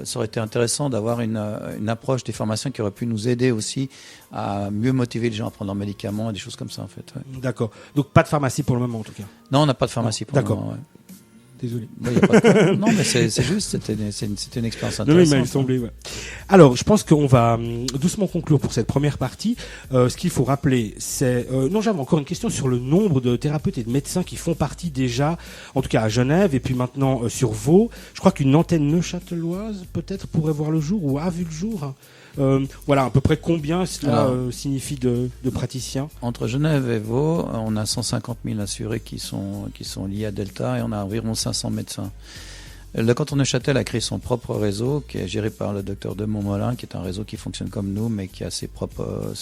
Ça aurait été intéressant d'avoir une approche des formations qui aurait pu nous aider aussi à mieux motiver les gens à prendre leurs médicaments et des choses comme ça en fait. Ouais. D'accord. Donc pas de pharmacie pour le moment en tout cas. Non, on n'a pas de pharmacie pour le moment. Ouais. Désolé. Ouais, y a pas de... Non, mais c'est juste, c'était une expérience intéressante. Non, il m'a semblé, ouais. Alors, je pense qu'on va doucement conclure pour cette première partie. Ce qu'il faut rappeler, c'est... non, j'avais encore une question sur le nombre de thérapeutes et de médecins qui font partie déjà, en tout cas à Genève, et puis maintenant sur Vaud. Je crois qu'une antenne neuchâteloise, peut-être, pourrait voir le jour, ou a vu le jour. Voilà, à peu près combien cela signifie de praticiens? Entre Genève et Vaud, on a 150 000 assurés qui sont liés à Delta et on a environ 500 médecins. Le canton de Neuchâtel a créé son propre réseau qui est géré par le docteur de Montmolin, qui est un réseau qui fonctionne comme nous, mais qui a sa propre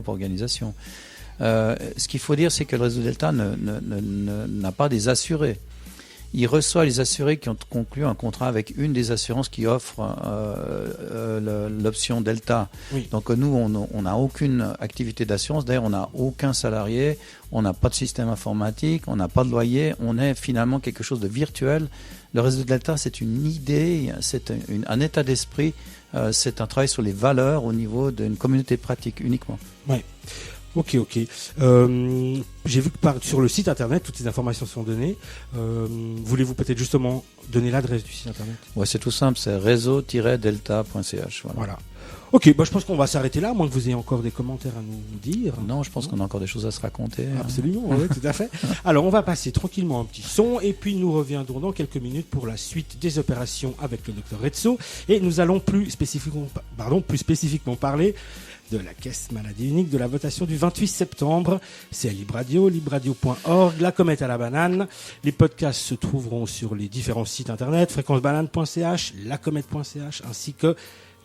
organisation. Ce qu'il faut dire, c'est que le réseau Delta n'a pas des assurés. Il reçoit les assurés qui ont conclu un contrat avec une des assurances qui offre l'option Delta. Oui. Donc nous, on n'a aucune activité d'assurance. D'ailleurs, on n'a aucun salarié, on n'a pas de système informatique, on n'a pas de loyer. On est finalement quelque chose de virtuel. Le réseau Delta, c'est une idée, c'est un état d'esprit, c'est un travail sur les valeurs au niveau d'une communauté pratique uniquement. Oui. Ok. J'ai vu que sur le site internet, toutes ces informations sont données. Voulez-vous peut-être justement donner l'adresse du site internet? Ouais, c'est tout simple, c'est réseau-delta.ch. Voilà. Ok, je pense qu'on va s'arrêter là, à moins que vous ayez encore des commentaires à nous dire. Non, je pense qu'on a encore des choses à se raconter. Absolument, oui, tout à fait. Alors, on va passer tranquillement un petit son, et puis nous reviendrons dans quelques minutes pour la suite des opérations avec le Dr Rezzo. Et nous allons plus spécifiquement parler de la caisse maladie unique, de la votation du 28 septembre. C'est à Libradio, libradio.org, la comète à la banane. Les podcasts se trouveront sur les différents sites internet, fréquencebanane.ch, lacomète.ch, ainsi que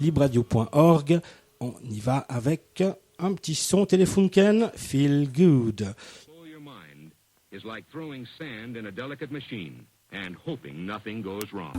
libradio.org. On y va avec un petit son Telefunken, Feel Good. Your mind is like throwing sand in a delicate machine and hoping nothing goes wrong.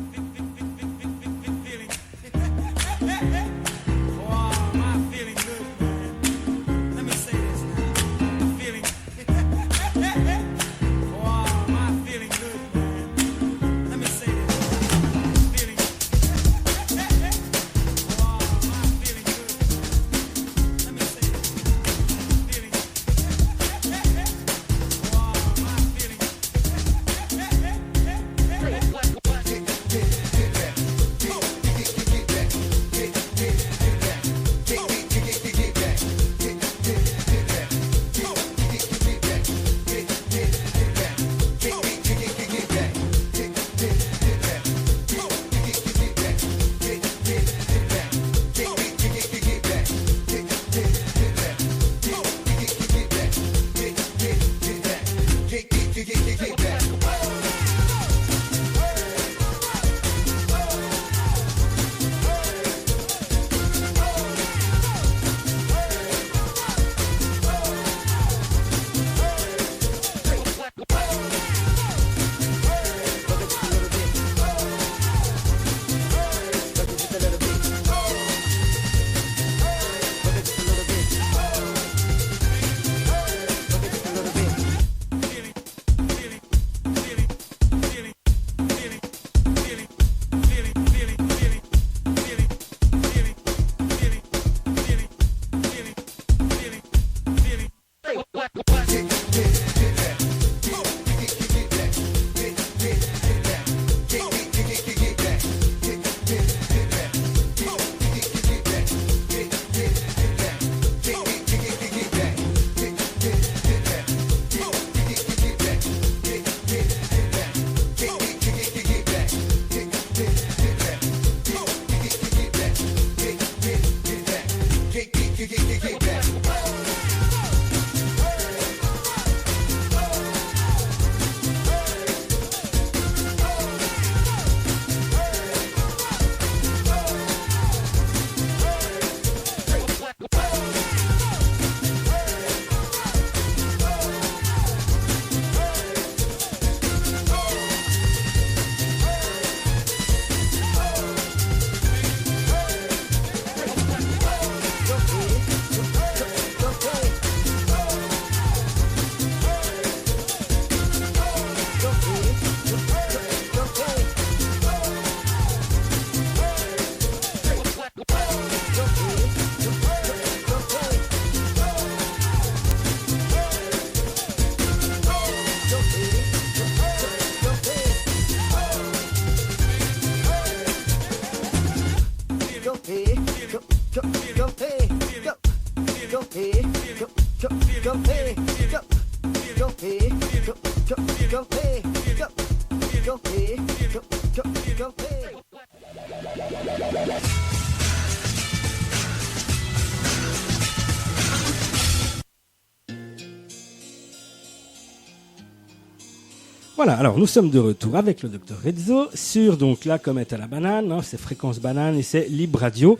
Voilà, alors nous sommes de retour avec le docteur Rezzo sur donc la comète à la banane, hein, c'est Fréquence Banane et c'est Libre Radio.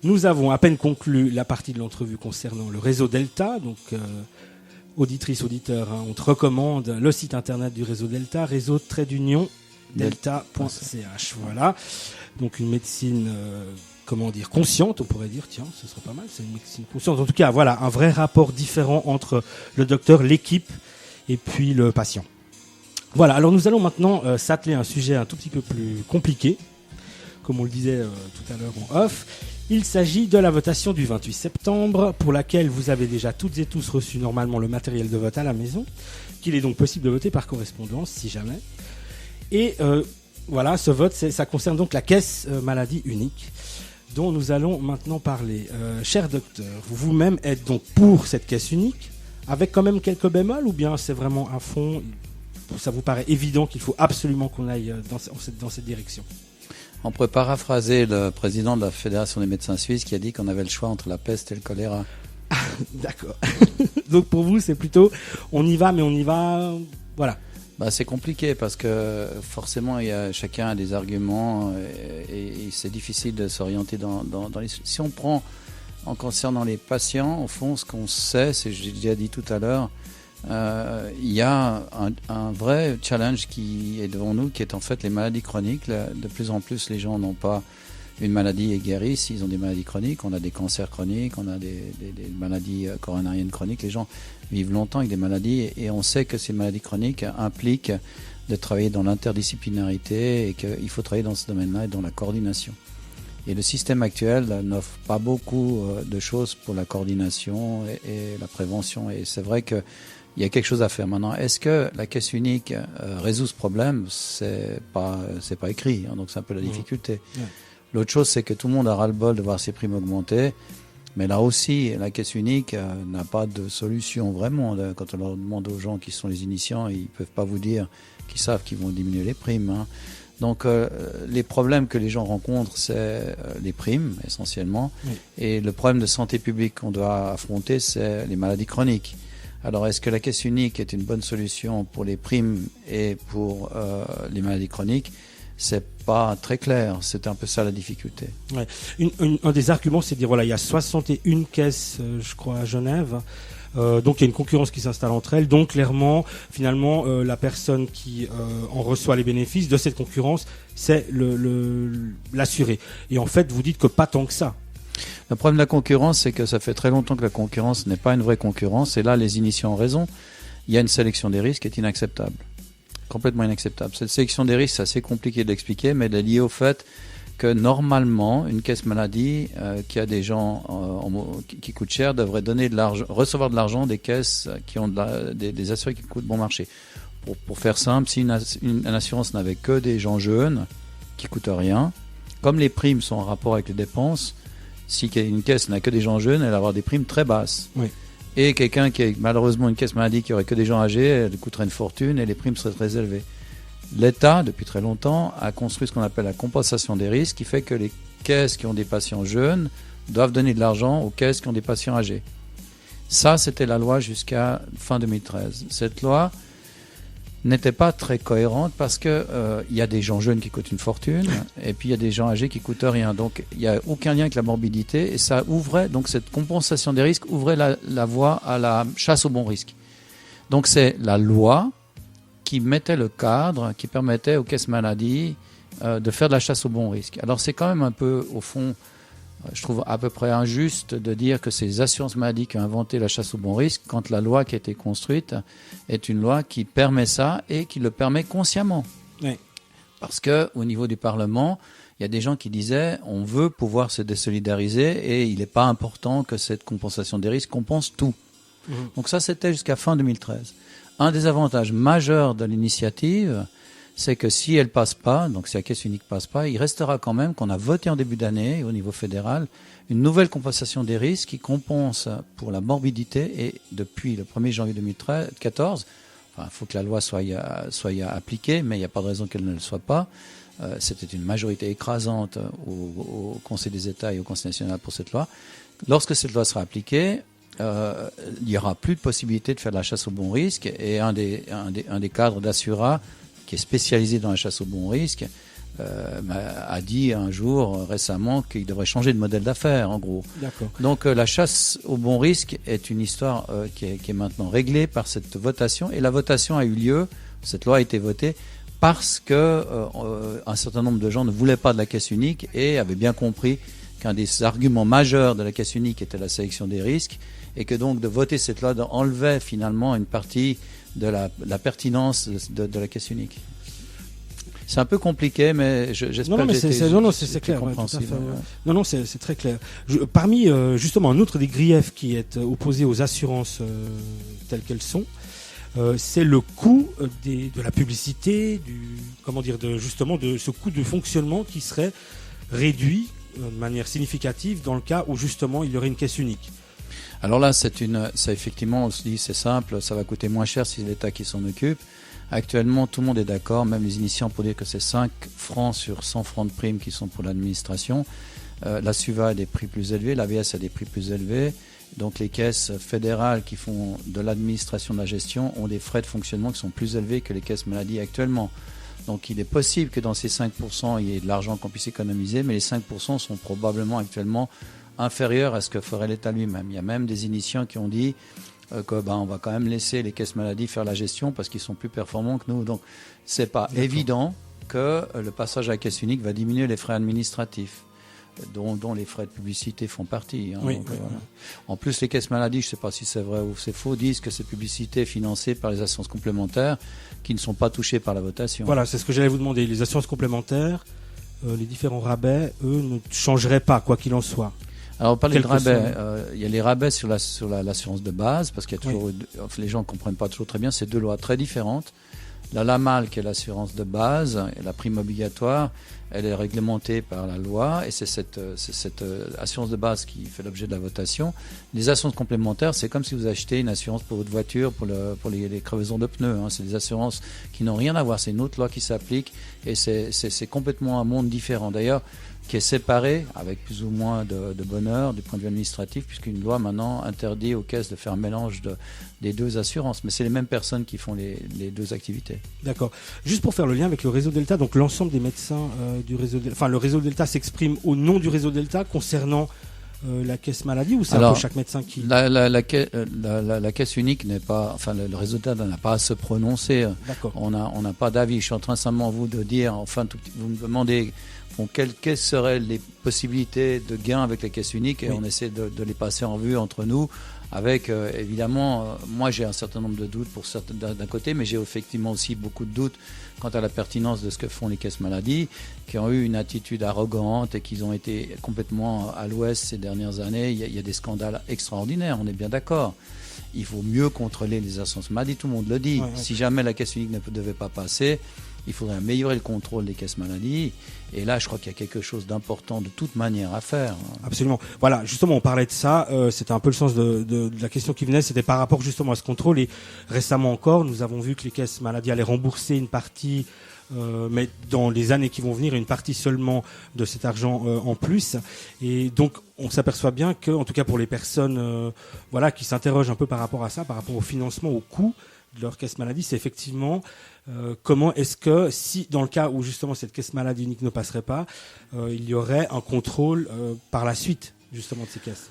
Nous avons à peine conclu la partie de l'entrevue concernant le réseau Delta, donc auditrices, auditeurs, hein, on te recommande le site internet du réseau Delta, réseau-delta.ch. Voilà, donc une médecine, consciente, on pourrait dire, tiens, ce serait pas mal, c'est une médecine consciente. En tout cas, voilà, un vrai rapport différent entre le docteur, l'équipe et puis le patient. Voilà, alors nous allons maintenant s'atteler à un sujet un tout petit peu plus compliqué, comme on le disait tout à l'heure en off. Il s'agit de la votation du 28 septembre, pour laquelle vous avez déjà toutes et tous reçu normalement le matériel de vote à la maison, qu'il est donc possible de voter par correspondance, si jamais. Et voilà, ce vote, ça concerne donc la caisse maladie unique, dont nous allons maintenant parler. Cher docteur, vous-même êtes donc pour cette caisse unique, avec quand même quelques bémols, ou bien c'est vraiment à fond? Ça vous paraît évident qu'il faut absolument qu'on aille dans cette direction? On peut paraphraser le président de la Fédération des médecins suisses qui a dit qu'on avait le choix entre la peste et le choléra. D'accord. Donc pour vous, c'est plutôt on y va, mais on y va, voilà. C'est compliqué parce que forcément chacun a des arguments et c'est difficile de s'orienter dans les... Si on prend en concernant les patients, au fond, ce qu'on sait, c'est, j'ai déjà dit tout à l'heure, il y a un vrai challenge qui est devant nous, qui est en fait les maladies chroniques. De plus en plus, les gens n'ont pas une maladie et guérissent, ils ont des maladies chroniques. On a des cancers chroniques, on a des maladies coronariennes chroniques. Les gens vivent longtemps avec des maladies et on sait que ces maladies chroniques impliquent de travailler dans l'interdisciplinarité et qu'il faut travailler dans ce domaine-là et dans la coordination. Et le système actuel n'offre pas beaucoup de choses pour la coordination et la prévention. Et c'est vrai qu'il y a quelque chose à faire. Maintenant, est-ce que la caisse unique résout ce problème? C'est pas écrit, hein, donc c'est un peu la difficulté. Ouais. L'autre chose, c'est que tout le monde a ras-le-bol de voir ses primes augmenter. Mais là aussi, la caisse unique n'a pas de solution vraiment. Quand on leur demande aux gens qui sont les initiants, ils peuvent pas vous dire qu'ils savent qu'ils vont diminuer les primes, hein. Donc les problèmes que les gens rencontrent, c'est les primes essentiellement. Oui. Et le problème de santé publique qu'on doit affronter, c'est les maladies chroniques. Alors est-ce que la caisse unique est une bonne solution pour les primes et pour les maladies chroniques? C'est pas très clair, c'est un peu ça la difficulté. Ouais. Un des arguments, c'est de dire, voilà, il y a 61 caisses, je crois, à Genève. Donc il y a une concurrence qui s'installe entre elles. Donc clairement, finalement, la personne qui en reçoit les bénéfices de cette concurrence, c'est l'assuré. Et en fait, vous dites que pas tant que ça. Le problème de la concurrence, c'est que ça fait très longtemps que la concurrence n'est pas une vraie concurrence. Et là, les initiants ont raison. Il y a une sélection des risques qui est inacceptable. Complètement inacceptable. Cette sélection des risques, c'est assez compliqué de l'expliquer, mais elle est liée au fait que normalement, une caisse maladie qui a des gens qui coûtent cher devrait donner de l'argent, recevoir de l'argent des caisses qui ont des assurés qui coûtent bon marché. Pour faire simple, si une assurance n'avait que des gens jeunes qui coûtent rien, comme les primes sont en rapport avec les dépenses, si une caisse n'a que des gens jeunes, elle va avoir des primes très basses. Oui. Et quelqu'un qui a malheureusement une caisse maladie qui aurait que des gens âgés, elle coûterait une fortune et les primes seraient très élevées. L'État, depuis très longtemps, a construit ce qu'on appelle la compensation des risques, qui fait que les caisses qui ont des patients jeunes doivent donner de l'argent aux caisses qui ont des patients âgés. Ça, c'était la loi jusqu'à fin 2013. Cette loi n'était pas très cohérente parce que il y a des gens jeunes qui coûtent une fortune et puis il y a des gens âgés qui coûtent rien. Donc il n'y a aucun lien avec la morbidité et ça ouvrait, donc cette compensation des risques ouvrait la voie à la chasse aux bons risques. Donc c'est la loi qui mettait le cadre, qui permettait aux caisses maladies de faire de la chasse aux bons risques. Alors c'est quand même un peu, au fond, je trouve à peu près injuste de dire que c'est les assurances maladies qui ont inventé la chasse aux bons risques quand la loi qui a été construite est une loi qui permet ça et qui le permet consciemment. Oui. Parce qu'au niveau du Parlement, il y a des gens qui disaient on veut pouvoir se désolidariser et il n'est pas important que cette compensation des risques compense tout. Mmh. Donc ça, c'était jusqu'à fin 2013. Un des avantages majeurs de l'initiative, c'est que si elle passe pas, donc si la caisse unique passe pas, il restera quand même qu'on a voté en début d'année au niveau fédéral une nouvelle compensation des risques qui compense pour la morbidité et depuis le 1er janvier 2014, il faut que la loi soit appliquée, mais il n'y a pas de raison qu'elle ne le soit pas, C'était une majorité écrasante au Conseil des États et au Conseil national pour cette loi. Lorsque cette loi sera appliquée, il n'y aura plus de possibilité de faire de la chasse au bon risque. Et un des cadres d'Assura, qui est spécialisé dans la chasse au bon risque, a dit un jour récemment qu'il devrait changer de modèle d'affaires, en gros. D'accord. Donc la chasse au bon risque est une histoire qui est maintenant réglée par cette votation. Et la votation a eu lieu, cette loi a été votée, parce que un certain nombre de gens ne voulaient pas de la caisse unique et avaient bien compris qu'un des arguments majeurs de la caisse unique était la sélection des risques, et que donc de voter cette loi enlevait finalement une partie de la pertinence de la caisse unique. C'est un peu compliqué, mais j'espère que c'est clair. Ouais, tout à fait, ouais. Non, c'est très clair. Parmi justement un autre des griefs qui est opposé aux assurances telles qu'elles sont, c'est le coût de la publicité, de ce coût de fonctionnement qui serait réduit de manière significative dans le cas où justement il y aurait une caisse unique. Alors là, ça effectivement, on se dit c'est simple, ça va coûter moins cher si c'est l'État qui s'en occupe. Actuellement, tout le monde est d'accord, même les initiants, pour dire que c'est 5 francs sur 100 francs de primes qui sont pour l'administration. La SUVA a des prix plus élevés, l'AVS a des prix plus élevés. Donc les caisses fédérales qui font de l'administration de la gestion ont des frais de fonctionnement qui sont plus élevés que les caisses maladie actuellement. Donc il est possible que dans ces 5%, il y ait de l'argent qu'on puisse économiser, mais les 5% sont probablement actuellement inférieurs à ce que ferait l'État lui-même. Il y a même des initiants qui ont dit on va quand même laisser les caisses maladie faire la gestion parce qu'ils sont plus performants que nous. Donc c'est pas évident que le passage à la caisse unique va diminuer les frais administratifs, dont les frais de publicité font partie. Hein. Oui, Donc, oui. En plus, les caisses maladie, je ne sais pas si c'est vrai ou c'est faux, disent que cette publicité est financée par les assurances complémentaires qui ne sont pas touchées par la votation. Voilà, c'est ce que j'allais vous demander. Les assurances complémentaires, les différents rabais, eux, ne changeraient pas, quoi qu'il en soit. Alors, on parlait de rabais. Il y a les rabais sur l'assurance de base, parce qu'il y a toujours, les gens ne comprennent pas toujours très bien, c'est deux lois très différentes. La LAMAL, qui est l'assurance de base, et la prime obligatoire, elle est réglementée par la loi, et c'est cette assurance de base qui fait l'objet de la votation. Les assurances complémentaires, c'est comme si vous achetez une assurance pour votre voiture, pour les crevaisons de pneus. Hein. C'est des assurances qui n'ont rien à voir. C'est une autre loi qui s'applique, et c'est complètement un monde différent. D'ailleurs, qui est séparé avec plus ou moins de bonheur du point de vue administratif, puisqu'une loi maintenant interdit aux caisses de faire un mélange des deux assurances. Mais c'est les mêmes personnes qui font les deux activités. D'accord. Juste pour faire le lien avec le réseau Delta, donc l'ensemble des médecins du réseau Delta, le réseau Delta s'exprime au nom du réseau Delta concernant la caisse maladie, ou c'est un peu chaque médecin qui... La caisse unique n'est pas... Enfin, le réseau Delta n'a pas à se prononcer. D'accord. On n'a pas d'avis. Je suis en train simplement de dire... vous me demandez... quelles seraient les possibilités de gain avec la caisse unique, et on essaie de les passer en vue entre nous avec, évidemment, moi j'ai un certain nombre de doutes d'un côté, mais j'ai effectivement aussi beaucoup de doutes quant à la pertinence de ce que font les caisses maladie, qui ont eu une attitude arrogante et qui ont été complètement à l'ouest ces dernières années. Il y a des scandales extraordinaires, on est bien d'accord. Il faut mieux contrôler les assurances maladie, tout le monde le dit. Si jamais la caisse unique ne devait pas passer, il faudrait améliorer le contrôle des caisses maladie. Et là, je crois qu'il y a quelque chose d'important de toute manière à faire. Absolument. Voilà, justement, on parlait de ça. C'était un peu le sens de la question qui venait. C'était par rapport justement à ce contrôle. Et récemment encore, nous avons vu que les caisses maladie allaient rembourser une partie, mais dans les années qui vont venir, une partie seulement de cet argent en plus. Et donc, on s'aperçoit bien que, en tout cas pour les personnes qui s'interrogent un peu par rapport à ça, par rapport au financement, au coût de leur caisse maladie, c'est effectivement comment est-ce que, si dans le cas où justement cette caisse maladie unique ne passerait pas, il y aurait un contrôle par la suite justement de ces caisses.